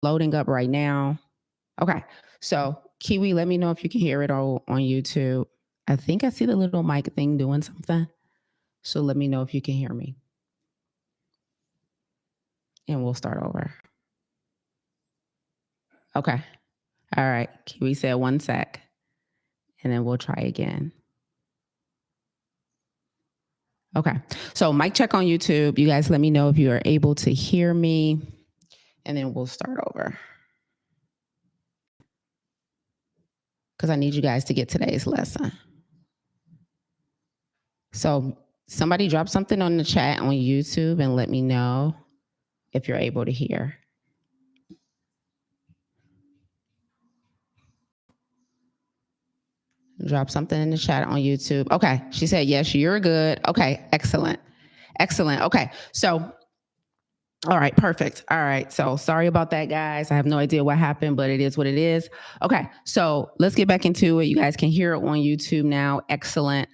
loading up right now. Okay. So, Kiwi, let me know if you can hear it on YouTube. I think I see the little mic thing doing something. So, let me know if you can hear me. And we'll start over. Okay. All right. Kiwi said 1 sec. And then we'll try again. Okay. So, mic check on YouTube. You guys let me know if you are able to hear me. And then we'll start over. Because I need you guys to get today's lesson. So somebody drop something on the chat on YouTube and let me know if you're able to hear. Drop something in the chat on YouTube. Okay. She said, yes, you're good. Okay. Excellent. Excellent. Okay. So, all right. Perfect. All right. So sorry about that, guys. I have no idea what happened, but it is what it is. Okay. So let's get back into it. You guys can hear it on YouTube now. Excellent.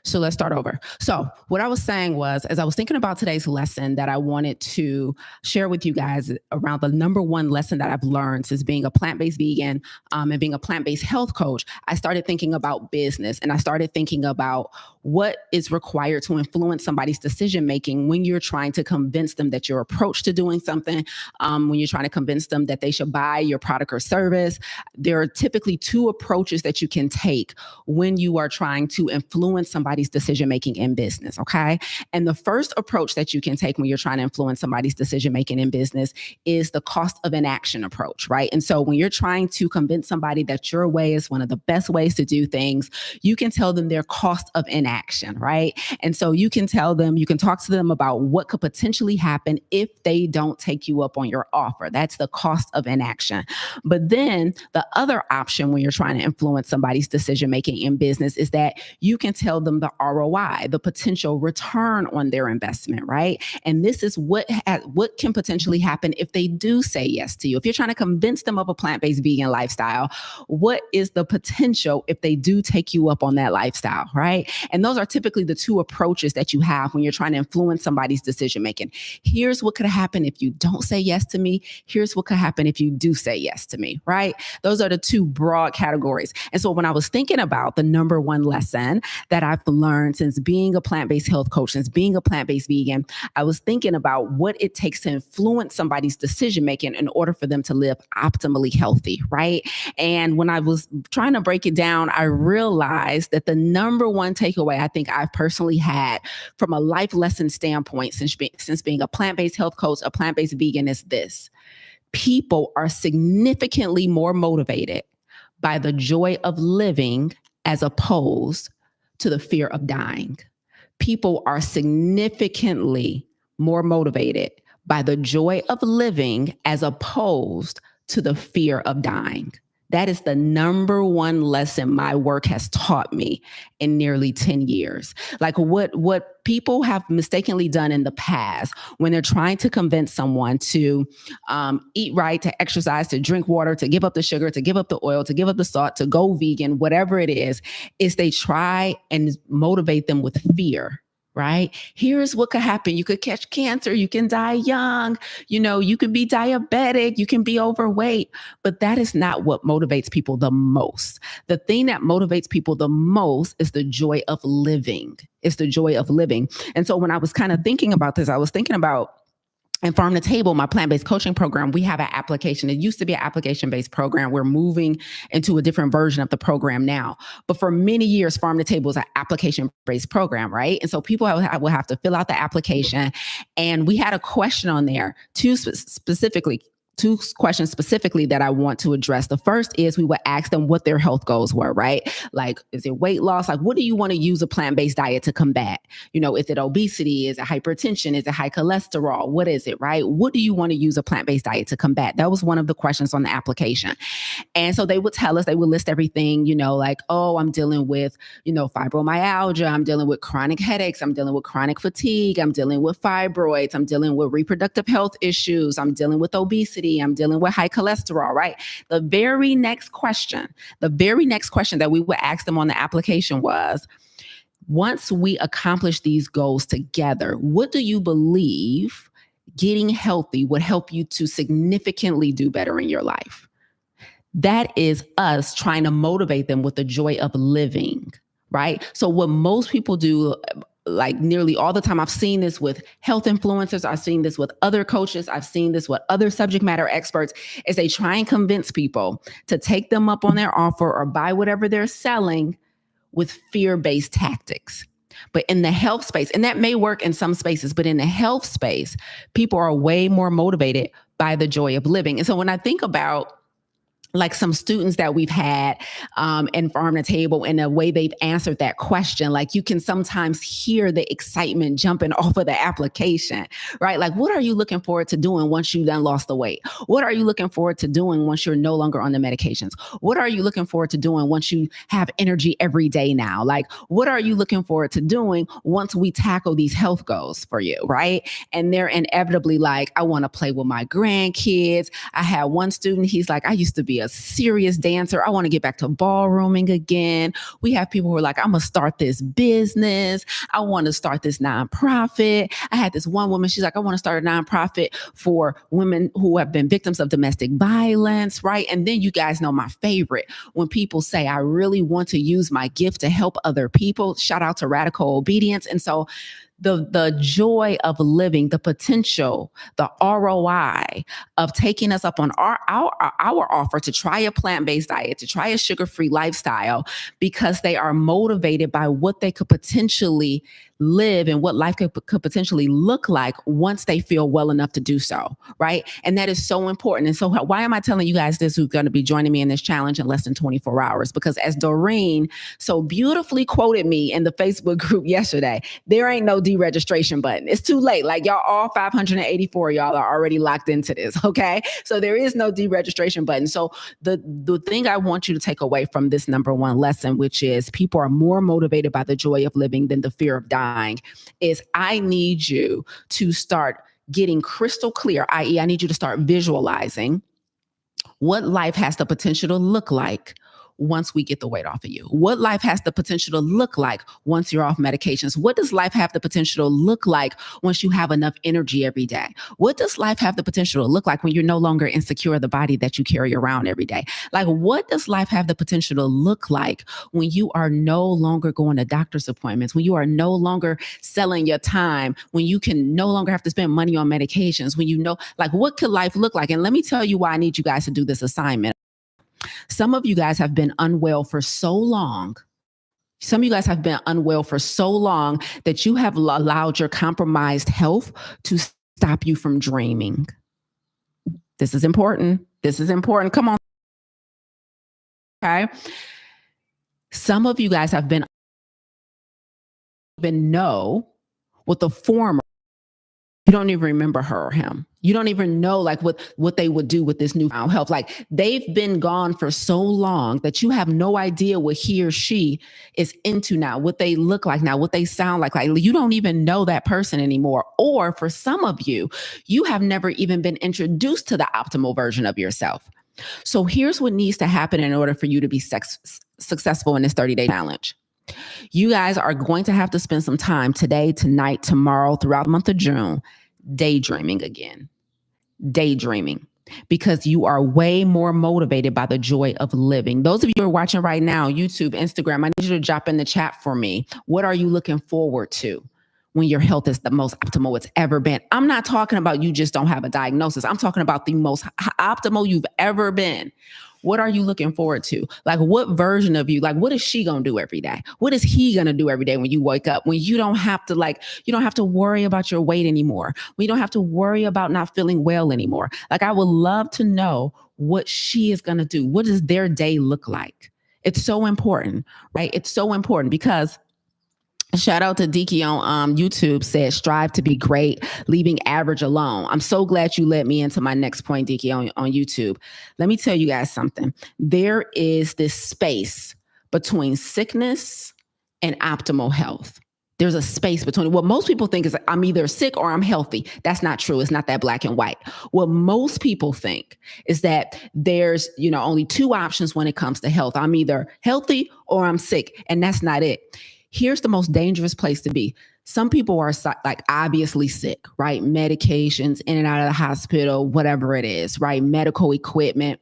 So let's start over. So what I was saying was, as I was thinking about today's lesson, that I wanted to share with you guys around the number one lesson that I've learned since being a plant-based vegan and being a plant-based health coach. I started thinking about business, and I started thinking about what is required to influence somebody's decision-making when you're trying to convince them that your approach to doing something, when you're trying to convince them that they should buy your product or service. There are typically two approaches that you can take when you are trying to influence somebody's decision making in business. Okay. And the first approach that you can take when you're trying to influence somebody's decision making in business is the cost of inaction approach. Right. And so when you're trying to convince somebody that your way is one of the best ways to do things, you can tell them their cost of inaction. Right. And so you can tell them, you can talk to them about what could potentially happen if they don't take you up on your offer. That's the cost of inaction. But then the other option when you're trying to influence somebody's decision making in business is that you can tell them the ROI, the potential return on their investment, right? And this is what can potentially happen if they do say yes to you. If you're trying to convince them of a plant-based vegan lifestyle, what is the potential if they do take you up on that lifestyle, right? And those are typically the two approaches that you have when you're trying to influence somebody's decision making. Here's what could happen if you don't say yes to me. Here's what could happen if you do say yes to me, right? Those are the two broad categories. And so when I was thinking about the number one lesson that I've learned since being a plant-based health coach, since being a plant-based vegan, I was thinking about what it takes to influence somebody's decision-making in order for them to live optimally healthy, right? And when I was trying to break it down, I realized that the number one takeaway I think I've personally had from a life lesson standpoint since being a plant-based health coach, a plant-based vegan is this: people are significantly more motivated by the joy of living as opposed to the fear of dying. People are significantly more motivated by the joy of living as opposed to the fear of dying. That is the number one lesson my work has taught me in nearly 10 years. Like what people have mistakenly done in the past when they're trying to convince someone to eat right, to exercise, to drink water, to give up the sugar, to give up the oil, to give up the salt, to go vegan, whatever it is they try and motivate them with fear. Right? Here's what could happen. You could catch cancer. You can die young. You could be diabetic. You can be overweight. But that is not what motivates people the most. The thing that motivates people the most is the joy of living. It's the joy of living. And so when I was kind of thinking about this, I was thinking about, and Farm to Table, my plant-based coaching program, we have an application. It used to be an application-based program. We're moving into a different version of the program now. But for many years, Farm to Table is an application-based program, right? And so people will have to fill out the application. And we had a question on there, two questions specifically that I want to address. The first is we would ask them what their health goals were, right? Like, is it weight loss? Like, what do you want to use a plant-based diet to combat? Is it obesity? Is it hypertension? Is it high cholesterol? What is it, right? What do you want to use a plant-based diet to combat? That was one of the questions on the application. And so they would tell us, they would list everything, like, oh, I'm dealing with, fibromyalgia. I'm dealing with chronic headaches. I'm dealing with chronic fatigue. I'm dealing with fibroids. I'm dealing with reproductive health issues. I'm dealing with obesity. I'm dealing with high cholesterol, right? The very next question that we would ask them on the application was, once we accomplish these goals together, what do you believe getting healthy would help you to significantly do better in your life. That is us trying to motivate them with the joy of living, right? So what most people do, like nearly all the time, I've seen this with health influencers, I've seen this with other coaches, I've seen this with other subject matter experts, is they try and convince people to take them up on their offer or buy whatever they're selling with fear-based tactics. But in the health space, and that may work in some spaces, but in the health space, people are way more motivated by the joy of living. And so when I think about like some students that we've had in Farm to Table, and the way they've answered that question, like you can sometimes hear the excitement jumping off of the application, right? Like, what are you looking forward to doing once you've done lost the weight? What are you looking forward to doing once you're no longer on the medications? What are you looking forward to doing once you have energy every day now? Like, what are you looking forward to doing once we tackle these health goals for you, right? And they're inevitably like, I want to play with my grandkids. I had one student, he's like, I used to be a serious dancer. I want to get back to ballrooming again. We have people who are like, I'm going to start this business. I want to start this nonprofit. I had this one woman, she's like, I want to start a nonprofit for women who have been victims of domestic violence, right? And then you guys know my favorite, when people say, I really want to use my gift to help other people. Shout out to Radical Obedience. And so the joy of living, the potential, the ROI of taking us up on our offer to try a plant-based diet, to try a sugar-free lifestyle, because they are motivated by what they could potentially live and what life could potentially look like once they feel well enough to do so, right? And that is so important. And so why am I telling you guys this, who's going to be joining me in this challenge in less than 24 hours? Because as Doreen so beautifully quoted me in the Facebook group yesterday, there ain't no deregistration button. It's too late. Like y'all, all 584 y'all are already locked into this, okay? So there is no deregistration button. So the thing I want you to take away from this number one lesson, which is people are more motivated by the joy of living than the fear of dying, is I need you to start getting crystal clear, i.e., I need you to start visualizing what life has the potential to look like once we get the weight off of you. What life has the potential to look like once you're off medications. What does life have the potential to look like once you have enough energy every day? What does life have the potential to look like when you're no longer insecure of the body that you carry around every day? Like, what does life have the potential to look like when you are no longer going to doctor's appointments, when you are no longer selling your time, when you can no longer have to spend money on medications, when you know, like, what could life look like? And let me tell you why I need you guys to do this assignment. Some of you guys have been unwell for so long. Some of you guys have been unwell for so long that you have allowed your compromised health to stop you from dreaming. This is important. This is important. Come on. Okay. Some of you guys have been know what the former, you don't even remember her or him. You don't even know like what they would do with this newfound health. Like they've been gone for so long that you have no idea what he or she is into now, what they look like now, what they sound like. Like you don't even know that person anymore. Or for some of you, you have never even been introduced to the optimal version of yourself. So here's what needs to happen in order for you to be successful in this 30-day challenge. You guys are going to have to spend some time today, tonight, tomorrow, throughout the month of June, daydreaming again. Daydreaming, because you are way more motivated by the joy of living. Those of you who are watching right now, YouTube, Instagram, I need you to drop in the chat for me. What are you looking forward to when your health is the most optimal it's ever been? I'm not talking about you just don't have a diagnosis. I'm talking about the most optimal you've ever been. What are you looking forward to? Like what version of you, like what is she going to do every day? What is he going to do every day when you wake up? When you don't have to worry about your weight anymore. When you don't have to worry about not feeling well anymore. Like I would love to know what she is going to do. What does their day look like? It's so important, right? It's so important because shout out to Diki on YouTube, said, strive to be great, leaving average alone. I'm so glad you led me into my next point, Diki, on YouTube. Let me tell you guys something. There is this space between sickness and optimal health. There's a space between what most people think is I'm either sick or I'm healthy. That's not true. It's not that black and white. What most people think is that there's, only two options when it comes to health. I'm either healthy or I'm sick, and that's not it. Here's the most dangerous place to be. some people are like obviously sick, right? Medications, in and out of the hospital, whatever it is, right? Medical equipment.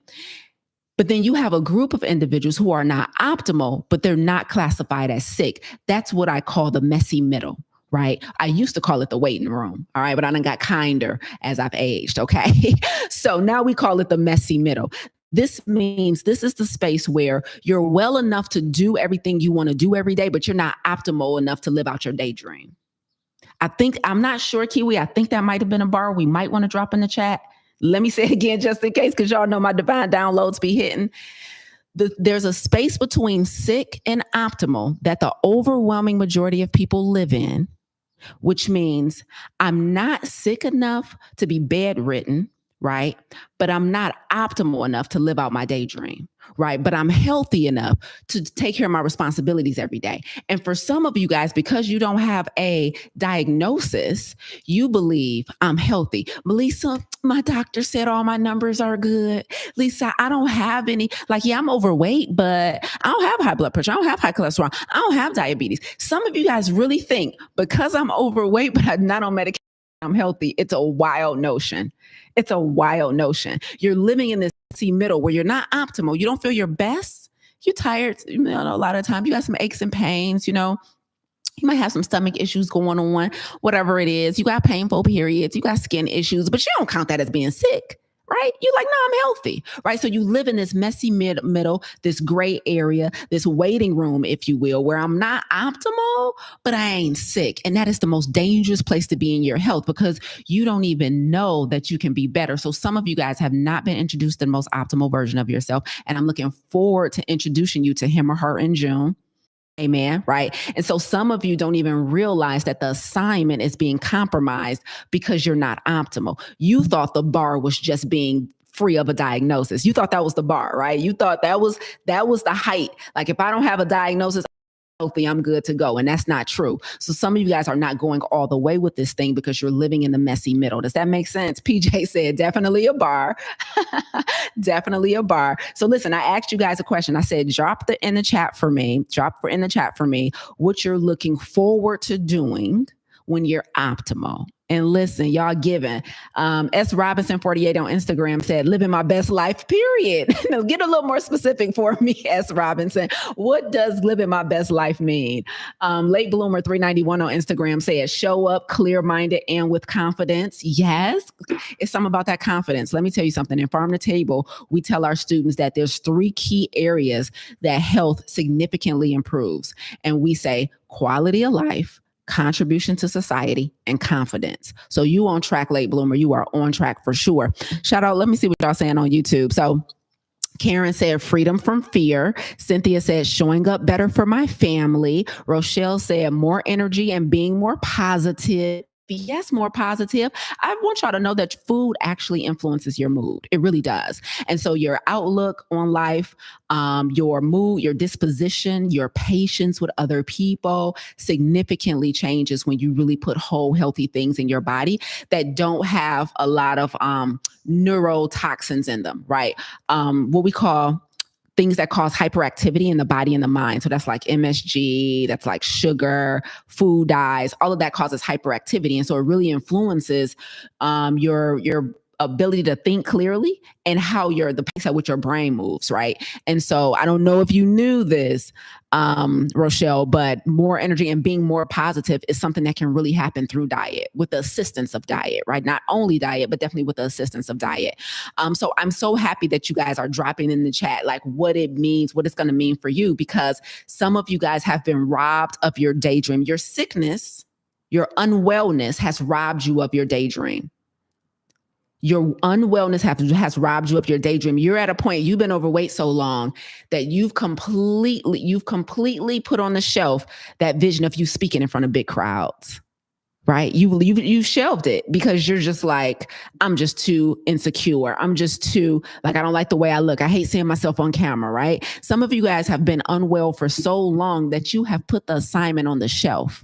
But then you have a group of individuals who are not optimal, but they're not classified as sick. That's what I call the messy middle, right? I used to call it the waiting room, all right? But I done got kinder as I've aged, okay? So now we call it the messy middle. This means this is the space where you're well enough to do everything you want to do every day, but you're not optimal enough to live out your daydream. I'm not sure, Kiwi. I think that might have been a bar we might want to drop in the chat. Let me say it again just in case, because y'all know my divine downloads be hitting. There's a space between sick and optimal that the overwhelming majority of people live in, which means I'm not sick enough to be bedridden, right? But I'm not optimal enough to live out my daydream, right? But I'm healthy enough to take care of my responsibilities every day. And for some of you guys, because you don't have a diagnosis, you believe I'm healthy. Melissa, my doctor said all my numbers are good. Lisa, I don't have any, like, yeah, I'm overweight, but I don't have high blood pressure. I don't have high cholesterol. I don't have diabetes. Some of you guys really think because I'm overweight, but I'm not on medication, I'm healthy. It's a wild notion. It's a wild notion. You're living in this middle where you're not optimal. You don't feel your best. You're tired. You know, a lot of times you got some aches and pains, you know. You might have some stomach issues going on, whatever it is. You got painful periods. You got skin issues, but you don't count that as being sick. Right? You're like, no, I'm healthy. Right? So you live in this messy middle, this gray area, this waiting room, if you will, where I'm not optimal, but I ain't sick. And that is the most dangerous place to be in your health because you don't even know that you can be better. So some of you guys have not been introduced to the most optimal version of yourself. And I'm looking forward to introducing you to him or her in June. Amen. Right. And so some of you don't even realize that the assignment is being compromised because you're not optimal. You thought the bar was just being free of a diagnosis. You thought that was the bar, right? You thought that was the height. Like if I don't have a diagnosis, healthy, I'm good to go. And that's not true. So some of you guys are not going all the way with this thing because you're living in the messy middle. Does that make sense? PJ said, definitely a bar. Definitely a bar. So listen, I asked you guys a question. I said, drop in the chat for me what you're looking forward to doing when you're optimal. And listen, y'all giving. S. Robinson 48 on Instagram said, living my best life, period. Now, get a little more specific for me, S. Robinson. What does living my best life mean? Late Bloomer 391 on Instagram said, show up clear-minded and with confidence. Yes, it's something about that confidence. Let me tell you something. In Farm to Table, we tell our students that there's 3 key areas that health significantly improves. And we say quality of life, contribution to society, and confidence. So you on track, Late Bloomer. You are on track for sure. Shout out. Let me see what y'all saying on YouTube. So Karen said freedom from fear. Cynthia said showing up better for my family. Rochelle said more energy and being more positive. Yes, more positive. I want y'all to know that food actually influences your mood. It really does. And so your outlook on life, your mood, your disposition, your patience with other people significantly changes when you really put whole healthy things in your body that don't have a lot of neurotoxins in them, right? What we call things that cause hyperactivity in the body and the mind. So that's like MSG, that's like sugar, food dyes, all of that causes hyperactivity. And so it really influences your ability to think clearly and how the pace at which your brain moves, right? And so I don't know if you knew this, Rochelle, but more energy and being more positive is something that can really happen through diet, with the assistance of diet, right? Not only diet, but definitely with the assistance of diet. So I'm so happy that you guys are dropping in the chat, like what it means, what it's going to mean for you, because some of you guys have been robbed of your daydream. Your sickness, your unwellness has robbed you of your daydream. Your unwellness has robbed you of your daydream. You're at a point, you've been overweight so long that you've completely put on the shelf that vision of you speaking in front of big crowds, right? You shelved it because you're just like, I'm just too insecure. I'm just too, like, I don't like the way I look. I hate seeing myself on camera, right? Some of you guys have been unwell for so long that you have put the assignment on the shelf.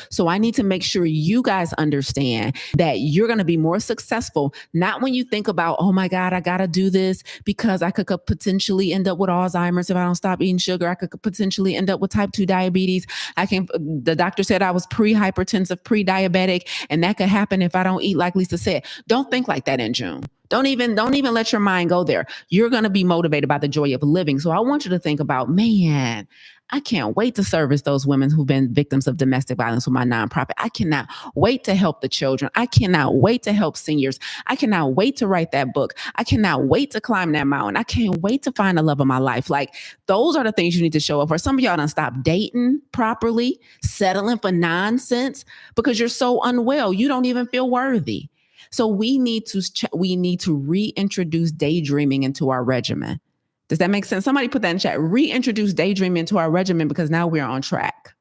So I need to make sure you guys understand that you're going to be more successful, not when you think about, oh my God, I got to do this because I could potentially end up with Alzheimer's if I don't stop eating sugar. I could potentially end up with type 2 diabetes. The doctor said I was pre-hypertensive, pre-diabetic, and that could happen if I don't eat like Lisa said. Don't think like that in June. Don't even let your mind go there. You're going to be motivated by the joy of living. So I want you to think about, man, I can't wait to service those women who've been victims of domestic violence with my nonprofit. I cannot wait to help the children. I cannot wait to help seniors. I cannot wait to write that book. I cannot wait to climb that mountain. I can't wait to find the love of my life. Like, those are the things you need to show up for. Some of y'all done stop dating properly, settling for nonsense because you're so unwell. You don't even feel worthy. So we need to reintroduce daydreaming into our regimen. Does that make sense? Somebody put that in chat. Reintroduce daydreaming into our regimen because now we're on track.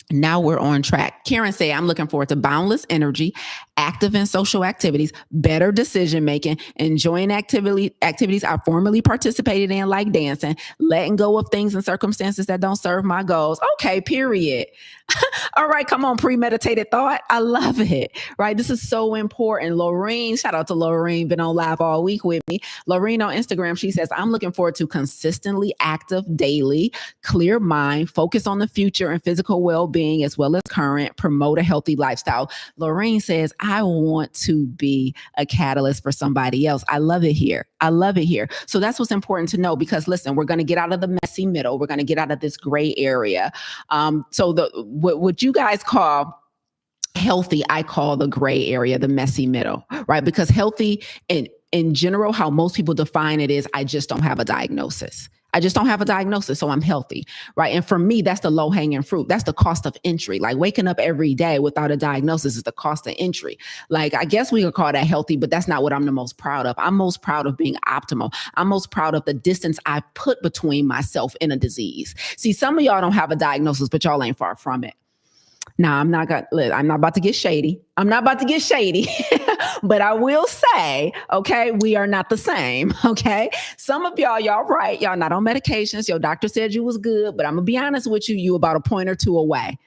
Now we're on track. Karen said, I'm looking forward to boundless energy, active in social activities, better decision making, enjoying activities I formerly participated in, like dancing, letting go of things and circumstances that don't serve my goals. Okay, period. All right, come on, premeditated thought. I love it, right? This is so important. Lorene, shout out to Lorene, been on live all week with me. Lorene on Instagram, she says, I'm looking forward to consistently active daily, clear mind, focus on the future and physical well-being as well as current, promote a healthy lifestyle. Lorene says, I want to be a catalyst for somebody else. I love it here. I love it here. So that's what's important to know, because listen, we're going to get out of the messy middle. We're going to get out of this gray area. So what you guys call healthy, I call the gray area, the messy middle, right? Because healthy in general, how most people define it is, I just don't have a diagnosis. I just don't have a diagnosis, so I'm healthy, right? And for me, that's the low-hanging fruit. That's the cost of entry. Like, waking up every day without a diagnosis is the cost of entry. Like, I guess we could call that healthy, but that's not what I'm the most proud of. I'm most proud of being optimal. I'm most proud of the distance I put between myself and a disease. See, some of y'all don't have a diagnosis, but y'all ain't far from it. Now, I'm not about to get shady. But I will say, okay, we are not the same. Okay. Some of y'all right. Y'all not on medications. Your doctor said you was good, but I'm gonna be honest with you. You about a point or two away.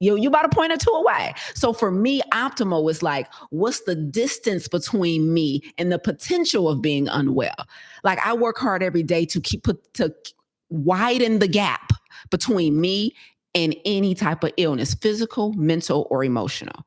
You about a point or two away. So for me, optimal is like, what's the distance between me and the potential of being unwell? Like, I work hard every day to widen the gap between me and any type of illness, physical, mental, or emotional.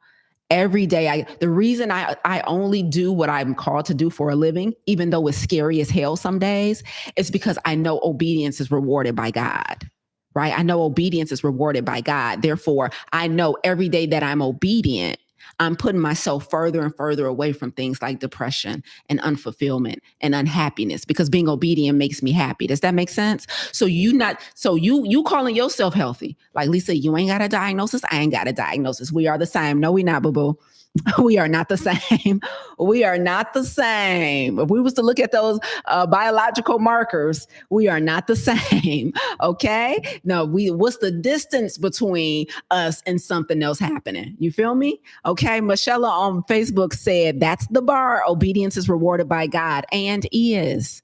Every day, the reason I only do what I'm called to do for a living, even though it's scary as hell some days, is because I know obedience is rewarded by God, right? I know obedience is rewarded by God. Therefore, I know every day that I'm obedient, I'm putting myself further and further away from things like depression and unfulfillment and unhappiness, because being obedient makes me happy. Does that make sense? So you calling yourself healthy. Like, Lisa, you ain't got a diagnosis. I ain't got a diagnosis. We are the same. No, we not, boo-boo. We are not the same. We are not the same. If we was to look at those biological markers, we are not the same. Okay. No, what's the distance between us and something else happening? You feel me? Okay. Michelle on Facebook said, that's the bar. Obedience is rewarded by God, and is.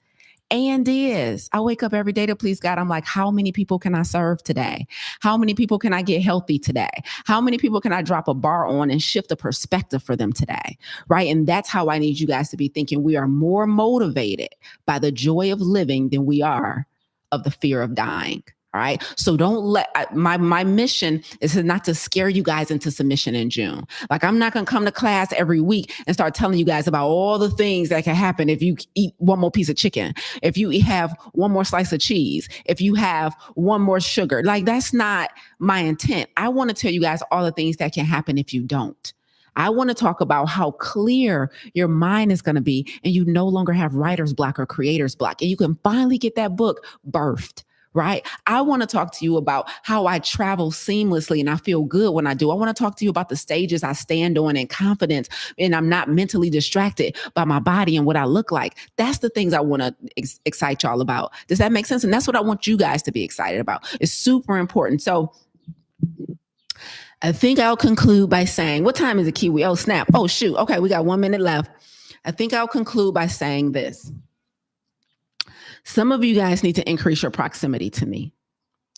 I wake up every day to please God. I'm like, how many people can I serve today? How many people can I get healthy today? How many people can I drop a bar on and shift the perspective for them today? Right. And that's how I need you guys to be thinking. We are more motivated by the joy of living than we are of the fear of dying. All right. So don't let my mission is not to scare you guys into submission in June. Like, I'm not going to come to class every week and start telling you guys about all the things that can happen if you eat one more piece of chicken, if you have one more slice of cheese, if you have one more sugar. Like, that's not my intent. I want to tell you guys all the things that can happen if you don't. I want to talk about how clear your mind is going to be, and you no longer have writer's block or creator's block, and you can finally get that book birthed. Right? I want to talk to you about how I travel seamlessly and I feel good when I do. I want to talk to you about the stages I stand on in confidence, and I'm not mentally distracted by my body and what I look like. That's the things I want to excite y'all about. Does that make sense? And that's what I want you guys to be excited about. It's super important. So I think I'll conclude by saying, what time is it, Kiwi? Oh, snap. Oh, shoot. Okay, we got 1 minute left. I think I'll conclude by saying this. Some of you guys need to increase your proximity to me.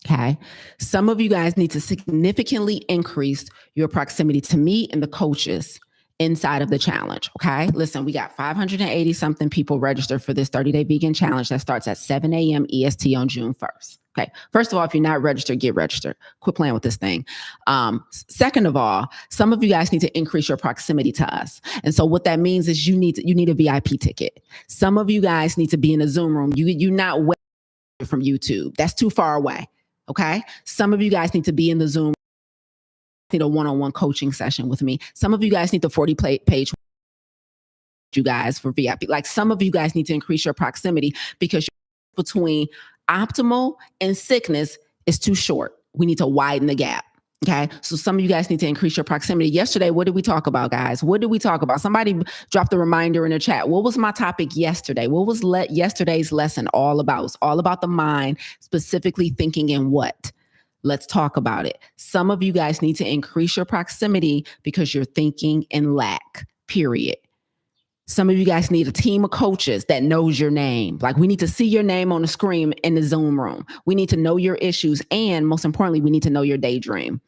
Okay. Some of you guys need to significantly increase your proximity to me and the coaches inside of the challenge. Okay. Listen, we got 580 something people registered for this 30-day vegan challenge that starts at 7 a.m. EST on June 1st. Okay. First of all, if you're not registered, get registered. Quit playing with this thing. Second of all, some of you guys need to increase your proximity to us. And so what that means is you need a VIP ticket. Some of you guys need to be in a Zoom room. You're not from YouTube. That's too far away. Okay. Some of you guys need to be in the Zoom, need a one-on-one coaching session with me. Some of you guys need the 40-page you guys for VIP. Like some of you guys need to increase your proximity because between optimal and sickness is too short. We need to widen the gap. Okay. So some of you guys need to increase your proximity. Yesterday, what did we talk about, guys? What did we talk about? Somebody dropped a reminder in the chat. What was my topic yesterday? What was yesterday's lesson all about? It's all about the mind, specifically thinking in what? Let's talk about it. Some of you guys need to increase your proximity because you're thinking in lack, period. Some of you guys need a team of coaches that knows your name. Like we need to see your name on the screen in the Zoom room. We need to know your issues. And most importantly, we need to know your daydream.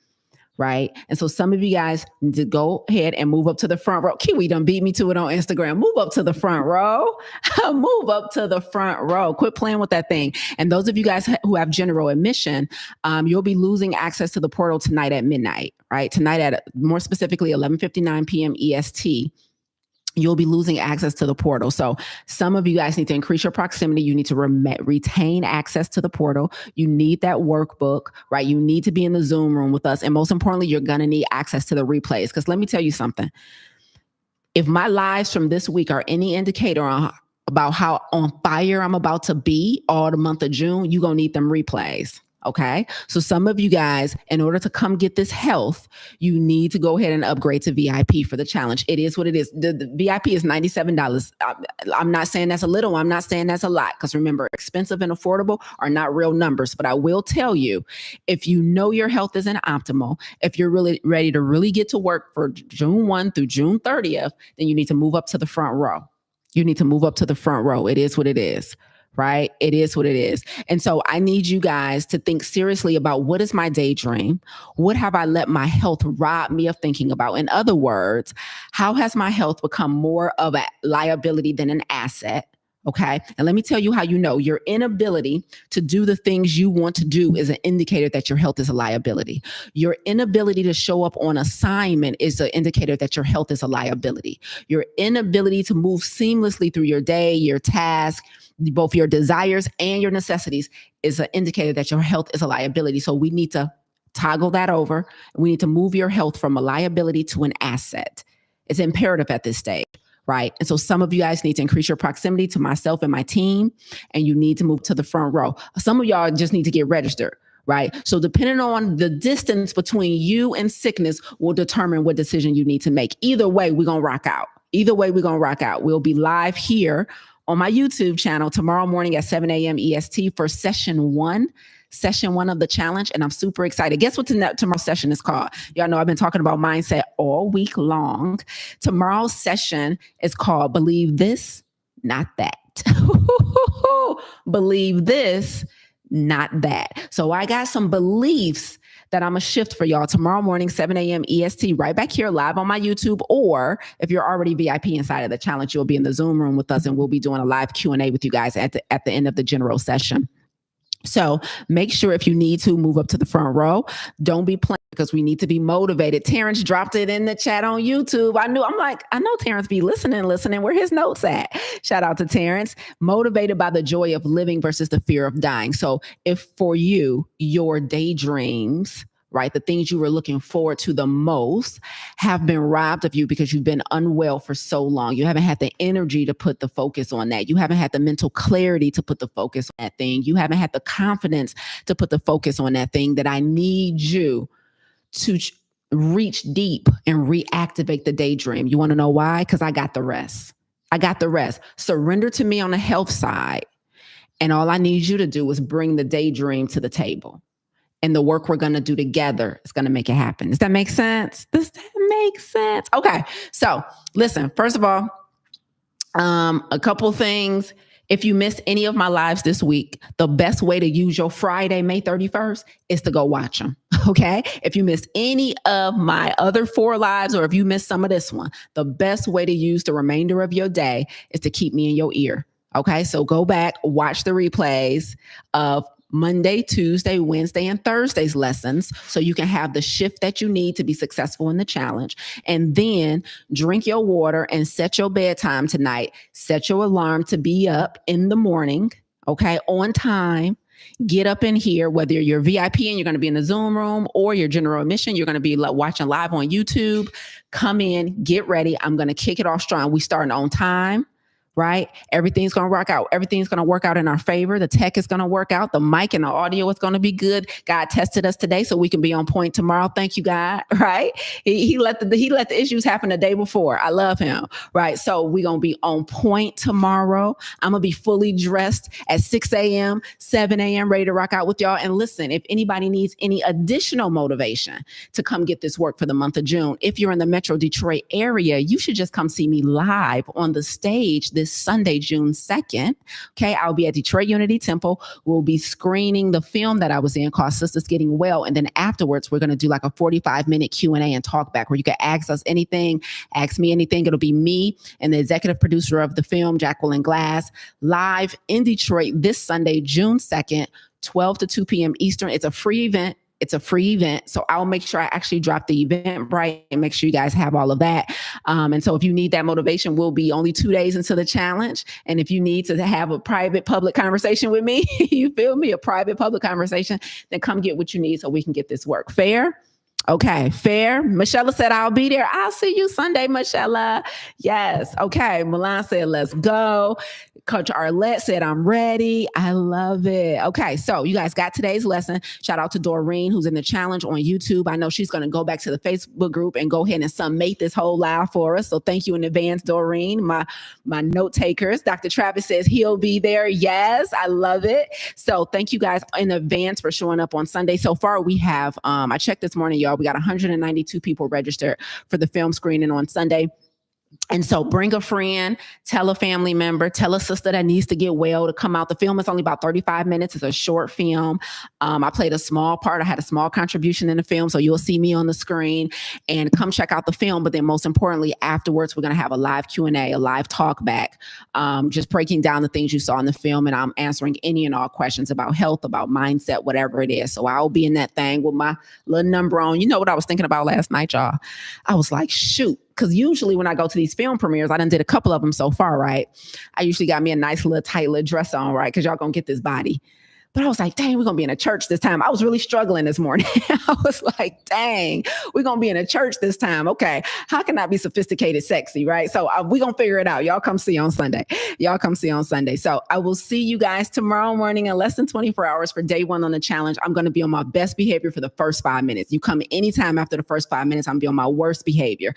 Right. And so some of you guys need to go ahead and move up to the front row. Kiwi done beat me to it on Instagram. Move up to the front row. Move up to the front row. Quit playing with that thing. And those of you guys who have general admission, you'll be losing access to the portal tonight at midnight. Right. Tonight at more specifically 11:59 p.m. EST. You'll be losing access to the portal. So some of you guys need to increase your proximity. You need to retain access to the portal. You need that workbook, right? You need to be in the Zoom room with us. And most importantly, you're going to need access to the replays. Because let me tell you something. If my lives from this week are any indicator about how on fire I'm about to be all the month of June, you're going to need them replays. Okay. So some of you guys, in order to come get this health, you need to go ahead and upgrade to VIP for the challenge. It is what it is. The VIP is $97. I'm not saying that's a little. I'm not saying that's a lot. Because remember, expensive and affordable are not real numbers. But I will tell you, if you know your health isn't optimal, if you're really ready to really get to work for June 1 through June 30th, then you need to move up to the front row. You need to move up to the front row. It is what it is. Right? It is what it is. And so I need you guys to think seriously about what is my daydream? What have I let my health rob me of thinking about? In other words, how has my health become more of a liability than an asset? Okay. And let me tell you how you know your inability to do the things you want to do is an indicator that your health is a liability. Your inability to show up on assignment is an indicator that your health is a liability. Your inability to move seamlessly through your day, your task, both your desires and your necessities is an indicator that your health is a liability. So we need to toggle that over. We need to move your health from a liability to an asset. It's imperative at this stage. Right. And so some of you guys need to increase your proximity to myself and my team, and you need to move to the front row. Some of y'all just need to get registered. Right. So depending on the distance between you and sickness will determine what decision you need to make. Either way, we're going to rock out. Either way, we're going to rock out. We'll be live here on my YouTube channel tomorrow morning at 7 a.m. EST for session one of the challenge. And I'm super excited. Guess what tomorrow's session is called? Y'all know I've been talking about mindset all week long. Tomorrow's session is called Believe This, Not That. Believe this, not that. So I got some beliefs that I'm going to shift for y'all tomorrow morning, 7 a.m. EST, right back here live on my YouTube. Or if you're already VIP inside of the challenge, you'll be in the Zoom room with us and we'll be doing a live Q&A with you guys at the end of the general session. So make sure if you need to move up to the front row, don't be playing because we need to be motivated. Terrence dropped it in the chat on YouTube. I know Terrence be listening. Where his notes at? Shout out to Terrence. Motivated by the joy of living versus the fear of dying. So if for you, your daydreams, right, the things you were looking forward to the most have been robbed of you because you've been unwell for so long. You haven't had the energy to put the focus on that. You haven't had the mental clarity to put the focus on that thing. You haven't had the confidence to put the focus on that thing. That I need you to reach deep and reactivate the daydream. You want to know why? Because I got the rest. Surrender to me on the health side. And all I need you to do is bring the daydream to the table. And the work we're going to do together is going to make it happen. Does that make sense? Okay. So listen, first of all, a couple things. If you missed any of my lives this week, the best way to use your Friday, May 31st, is to go watch them. Okay. If you missed any of my other 4 lives, or if you missed some of this one, the best way to use the remainder of your day is to keep me in your ear. Okay. So go back, watch the replays of Monday, Tuesday, Wednesday, and Thursday's lessons so you can have the shift that you need to be successful in the challenge. And then drink your water and set your bedtime tonight. Set your alarm to be up in the morning, okay, on time. Get up in here, whether you're VIP and you're going to be in the Zoom room, or your general admission, you're going to be watching live on YouTube. Come in, get ready. I'm going to kick it off strong. We starting on time. Right? Everything's going to rock out. Everything's going to work out in our favor. The tech is going to work out. The mic and the audio is going to be good. God tested us today so we can be on point tomorrow. Thank you, God. Right? He let the issues happen the day before. I love him. Right? So we're going to be on point tomorrow. I'm going to be fully dressed at 6 a.m., 7 a.m., ready to rock out with y'all. And listen, if anybody needs any additional motivation to come get this work for the month of June, if you're in the Metro Detroit area, you should just come see me live on the stage this Sunday, June 2nd. Okay, I'll be at Detroit Unity Temple. We'll be screening the film that I was in called Sisters Getting Well. And then afterwards, we're going to do like a 45-minute Q&A and talk back where you can ask us anything, ask me anything. It'll be me and the executive producer of the film, Jacqueline Glass, live in Detroit this Sunday, June 2nd, 12 to 2 p.m. Eastern. It's a free event. It's a free event. So I'll make sure I actually drop the Eventbrite and make sure you guys have all of that. And so if you need that motivation, we'll be only 2 days into the challenge. And if you need to have a private public conversation with me, you feel me, a private public conversation, then come get what you need so we can get this work. Fair? Okay, fair. Michelle said, I'll be there. I'll see you Sunday, Michelle. Yes. Okay. Milan said, let's go. Coach Arlette said, I'm ready. I love it. Okay. So you guys got today's lesson. Shout out to Doreen, who's in the challenge on YouTube. I know she's going to go back to the Facebook group and go ahead and summate this whole live for us. So thank you in advance, Doreen, my note takers. Dr. Travis says he'll be there. Yes. I love it. So thank you guys in advance for showing up on Sunday. So far we have, I checked this morning, y'all, we got 192 people registered for the film screening on Sunday. And so bring a friend, tell a family member, tell a sister that needs to get well to come out. The film is only about 35 minutes. It's a short film. I played a small part. I had a small contribution in the film. So you'll see me on the screen and come check out the film. But then most importantly, afterwards, we're going to have a live Q&A, a live talk back, just breaking down the things you saw in the film. And I'm answering any and all questions about health, about mindset, whatever it is. So I'll be in that thing with my little number on. You know what I was thinking about last night, y'all? I was like, shoot. Because usually when I go to these film premieres, I done did a couple of them so far, right? I usually got me a nice little tight little dress on, right? Because y'all gonna get this body. But I was like, dang, we're going to be in a church this time. I was really struggling this morning. I was like, dang, we're going to be in a church this time. Okay, how can I be sophisticated, sexy, right? So we're going to figure it out. Y'all come see on Sunday. Y'all come see on Sunday. So I will see you guys tomorrow morning in less than 24 hours for day 1 on the challenge. I'm going to be on my best behavior for the first 5 minutes. You come anytime after the first 5 minutes, I'm going to be on my worst behavior.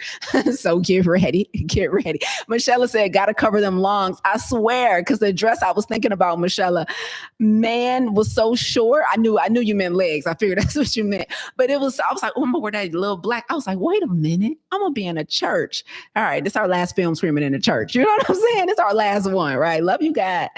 So get ready. Get ready. Michelle said, got to cover them longs. I swear, because the dress I was thinking about, Michelle, man, was so short. I knew you meant legs. I figured that's what you meant. But I was like, oh, I'm gonna wear that little black. I was like, wait a minute. I'm gonna be in a church. All right, this is our last film screaming in the church. You know what I'm saying? It's our last one, right? Love you, God.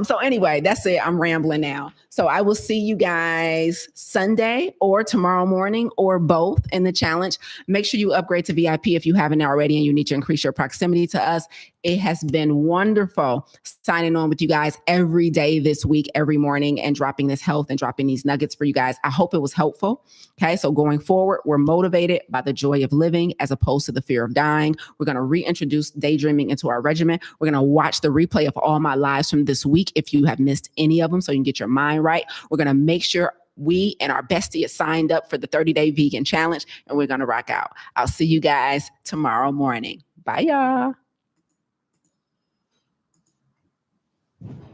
So anyway, that's it. I'm rambling now. So I will see you guys Sunday or tomorrow morning or both in the challenge. Make sure you upgrade to VIP if you haven't already and you need to increase your proximity to us. It has been wonderful signing on with you guys every day this week, every morning, and dropping this health and dropping these nuggets for you guys. I hope it was helpful. Okay, so going forward, we're motivated by the joy of living as opposed to the fear of dying. We're going to reintroduce daydreaming into our regimen. We're going to watch the replay of all my lives from this week if you have missed any of them so you can get your mind right. We're going to make sure we and our bestie is signed up for the 30-day vegan challenge, and we're going to rock out. I'll see you guys tomorrow morning. Bye, y'all.